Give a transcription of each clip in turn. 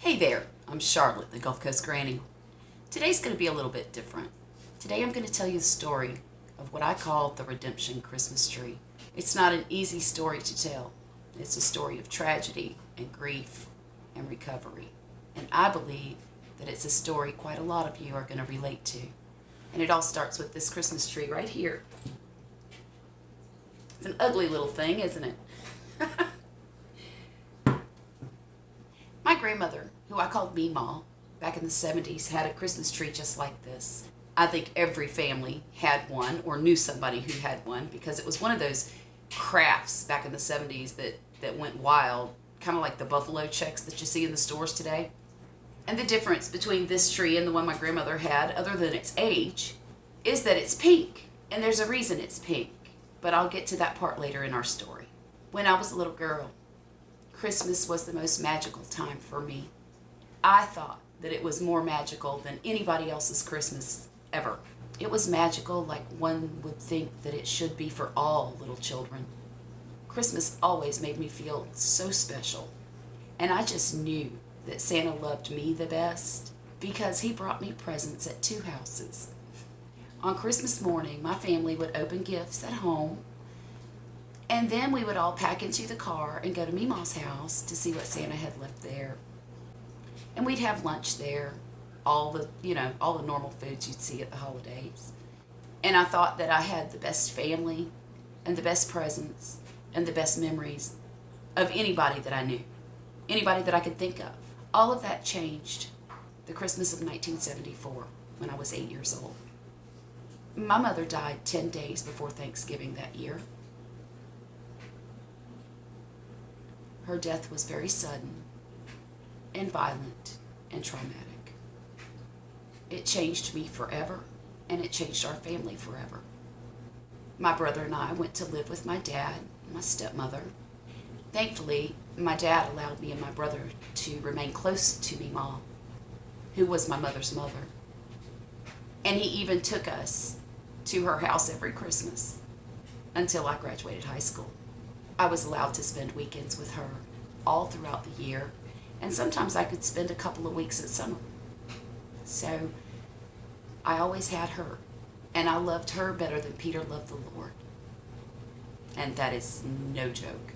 Hey there, I'm Charlotte, the Gulf Coast Granny. Today's going to be a little bit different. Today I'm going to tell you the story of what I call the Redemption Christmas Tree. It's not an easy story to tell. It's a story of tragedy and grief and recovery. And I believe that it's a story quite a lot of you are going to relate to. And it all starts with this Christmas tree right here. It's an ugly little thing, isn't it? My grandmother, who I called Meemaw, back in the 70s, had a Christmas tree just like this. I think every family had one or knew somebody who had one because it was one of those crafts back in the 70s that went wild, kind of like the buffalo checks that you see in the stores today. And the difference between this tree and the one my grandmother had, other than its age, is that it's pink. And there's a reason it's pink, but I'll get to that part later in our story. When I was a little girl, Christmas was the most magical time for me. I thought that it was more magical than anybody else's Christmas ever. It was magical like one would think that it should be for all little children. Christmas always made me feel so special. And I just knew that Santa loved me the best because he brought me presents at two houses. On Christmas morning, my family would open gifts at home, and then we would all pack into the car and go to Meemaw's house to see what Santa had left there. And we'd have lunch there, all the normal foods you'd see at the holidays. And I thought that I had the best family and the best presents and the best memories of anybody that I knew, anybody that I could think of. All of that changed the Christmas of 1974 when I was 8 years old. My mother died 10 days before Thanksgiving that year. Her death was very sudden and violent and traumatic. It changed me forever, and it changed our family forever. My brother and I went to live with my dad and my stepmother. Thankfully, my dad allowed me and my brother to remain close to Meemaw, who was my mother's mother. And he even took us to her house every Christmas until I graduated high school. I was allowed to spend weekends with her all throughout the year, and sometimes I could spend a couple of weeks at summer. So I always had her, and I loved her better than Peter loved the Lord. And that is no joke.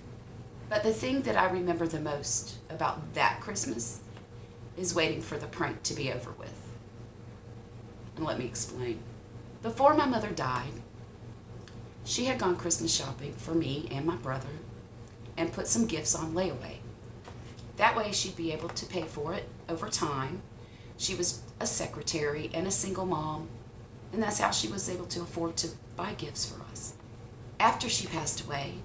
But the thing that I remember the most about that Christmas is waiting for the prank to be over with. And let me explain. Before my mother died, she had gone Christmas shopping for me and my brother and put some gifts on layaway. That way she'd be able to pay for it over time. She was a secretary and a single mom, and that's how she was able to afford to buy gifts for us. After she passed away,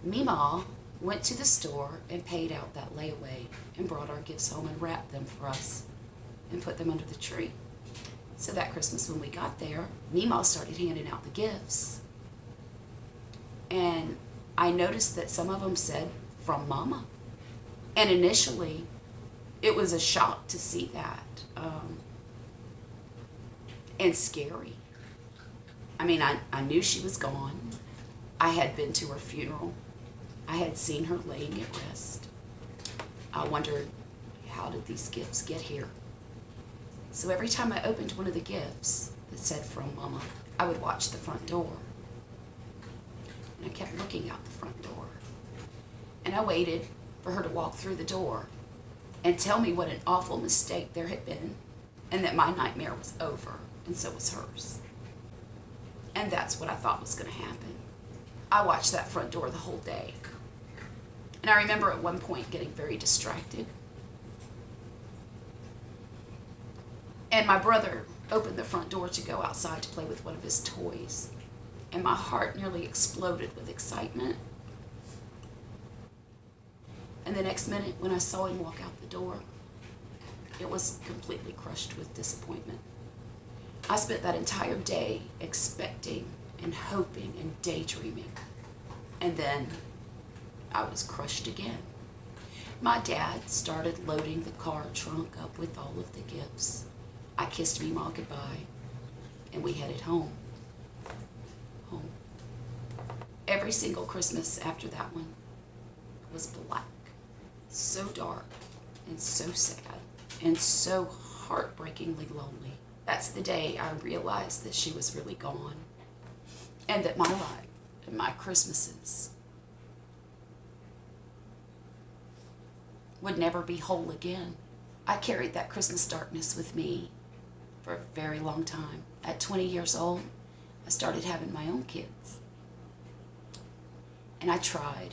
Meemaw went to the store and paid out that layaway and brought our gifts home and wrapped them for us and put them under the tree. So that Christmas when we got there, Meemaw started handing out the gifts. And I noticed that some of them said, "From Mama." And initially, it was a shock to see that. And scary. I mean, I knew she was gone. I had been to her funeral. I had seen her laying at rest. I wondered, how did these gifts get here? So every time I opened one of the gifts that said "From Mama," I would watch the front door. And I kept looking out the front door. And I waited for her to walk through the door and tell me what an awful mistake there had been and that my nightmare was over, and so was hers. And that's what I thought was going to happen. I watched that front door the whole day. And I remember at one point getting very distracted. And my brother opened the front door to go outside to play with one of his toys. And my heart nearly exploded with excitement. And the next minute, when I saw him walk out the door, it was completely crushed with disappointment. I spent that entire day expecting and hoping and daydreaming. And then I was crushed again. My dad started loading the car trunk up with all of the gifts. I kissed Meemaw goodbye, and we headed home. Every single Christmas after that one was black. so dark and so sad and so heartbreakingly lonely. That's the day I realized that she was really gone, and that my life and my Christmases would never be whole again. I carried that Christmas darkness with me for a very long time. At 20 years old, I started having my own kids. And I tried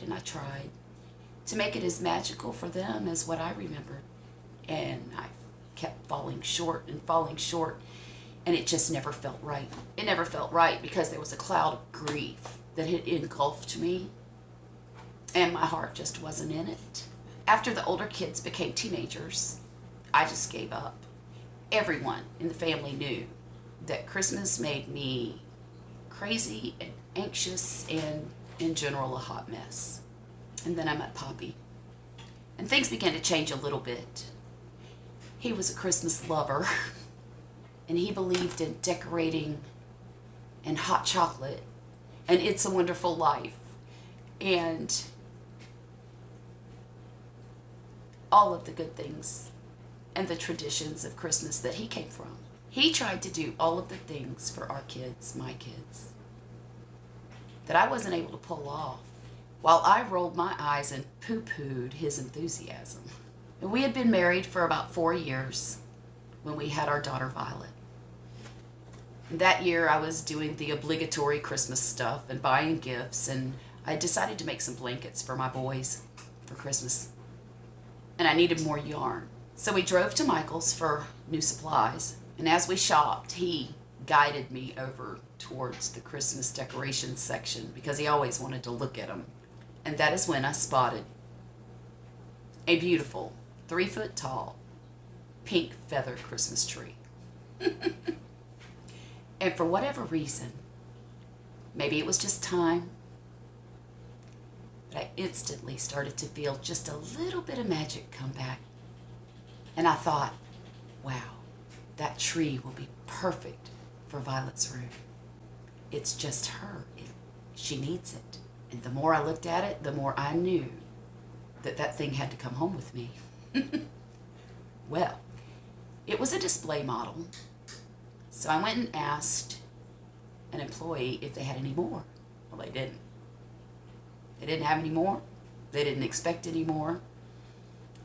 to make it as magical for them as what I remembered. And I kept falling short, and it just never felt right. It never felt right because there was a cloud of grief that had engulfed me, and my heart just wasn't in it. After the older kids became teenagers, I just gave up. Everyone in the family knew that Christmas made me crazy and anxious and, in general, a hot mess. And then I met Poppy, and things began to change a little bit. He was a Christmas lover, and he believed in decorating and hot chocolate and It's a Wonderful Life and all of the good things and the traditions of Christmas that he came from. He tried to do all of the things for our kids, my kids, that I wasn't able to pull off, while I rolled my eyes and poo-pooed his enthusiasm. And we had been married for about 4 years when we had our daughter Violet. And that year I was doing the obligatory Christmas stuff and buying gifts, and I decided to make some blankets for my boys for Christmas. And I needed more yarn. So we drove to Michael's for new supplies, and as we shopped, he guided me over towards the Christmas decorations section because he always wanted to look at them. And that is when I spotted a beautiful 3-foot tall pink feather Christmas tree. And for whatever reason, maybe it was just time, but I instantly started to feel just a little bit of magic come back. And I thought, wow, that tree will be perfect for Violet's room. It's just her. She needs it. And the more I looked at it, the more I knew that that thing had to come home with me. Well, it was a display model, so I went and asked an employee if they had any more. Well, they didn't. They didn't have any more. They didn't expect any more.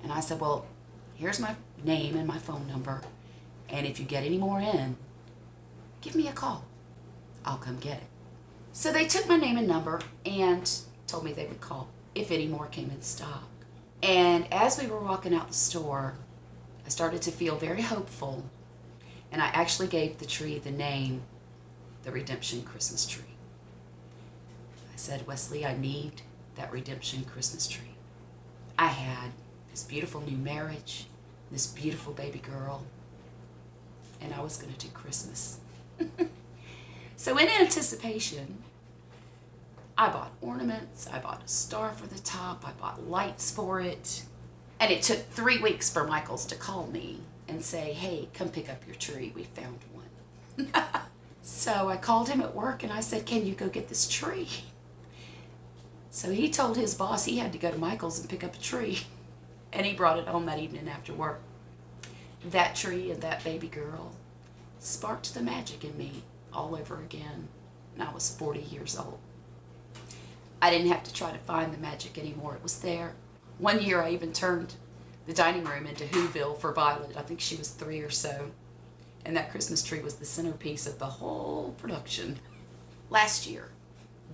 And I said, well, here's my name and my phone number, and if you get any more in, give me a call. I'll come get it. So they took my name and number and told me they would call if any more came in stock. And as we were walking out the store, I started to feel very hopeful, and I actually gave the tree the name, the Redemption Christmas Tree. I said, Wesley, I need that Redemption Christmas tree. I had this beautiful new marriage, this beautiful baby girl, and I was going to do Christmas. So in anticipation, I bought ornaments, I bought a star for the top, I bought lights for it, and it took 3 weeks for Michaels to call me and say, hey, come pick up your tree, we found one. So I called him at work and I said, can you go get this tree? So he told his boss he had to go to Michael's and pick up a tree, and he brought it home that evening after work. That tree and that baby girl sparked the magic in me all over again, and I was 40 years old. I didn't have to try to find the magic anymore. It was there. One year I even turned the dining room into Whoville for Violet. I think she was 3 or so, and that Christmas tree was the centerpiece of the whole production. Last year,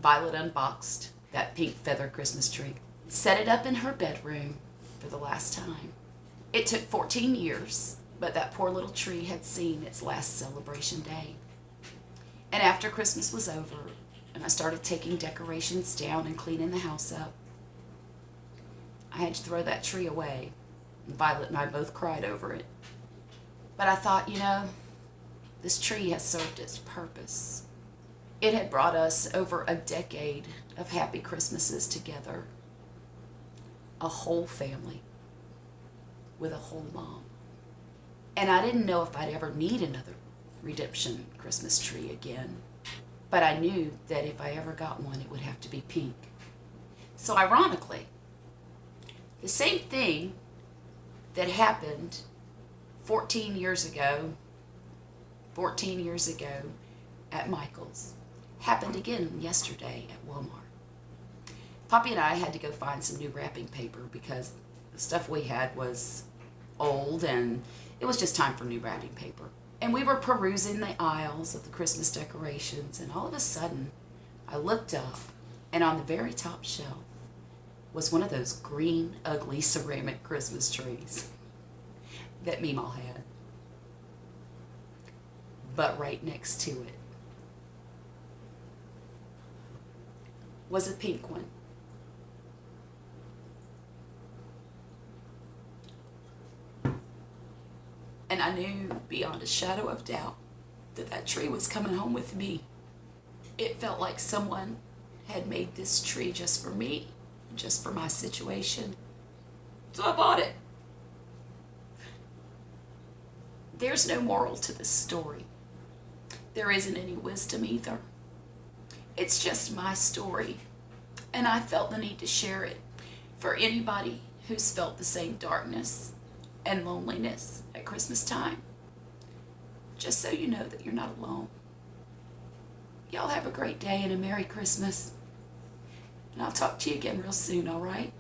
Violet unboxed that pink feather Christmas tree, set it up in her bedroom for the last time. It took 14 years, but that poor little tree had seen its last celebration day. And after Christmas was over, and I started taking decorations down and cleaning the house up, I had to throw that tree away. And Violet and I both cried over it. But I thought, you know, this tree has served its purpose. It had brought us over a decade of happy Christmases together. A whole family with a whole mom. And I didn't know if I'd ever need another Redemption Christmas tree again. But I knew that if I ever got one, it would have to be pink. So ironically, The same thing that happened 14 years ago, 14 years ago at Michael's, happened again yesterday at Walmart. Poppy and I had to go find some new wrapping paper because the stuff we had was old and it was just time for new wrapping paper. And we were perusing the aisles of the Christmas decorations, and all of a sudden I looked up, and on the very top shelf was one of those green, ugly ceramic Christmas trees that Meemaw had. But right next to it was a pink one. And I knew beyond a shadow of doubt that that tree was coming home with me. It felt like someone had made this tree just for me, just for my situation. So I bought it. There's no moral to this story. There isn't any wisdom either. It's just my story, and I felt the need to share it for anybody who's felt the same darkness and loneliness at Christmas time. Just so you know that you're not alone. Y'all have a great day and a Merry Christmas. And I'll talk to you again real soon, all right?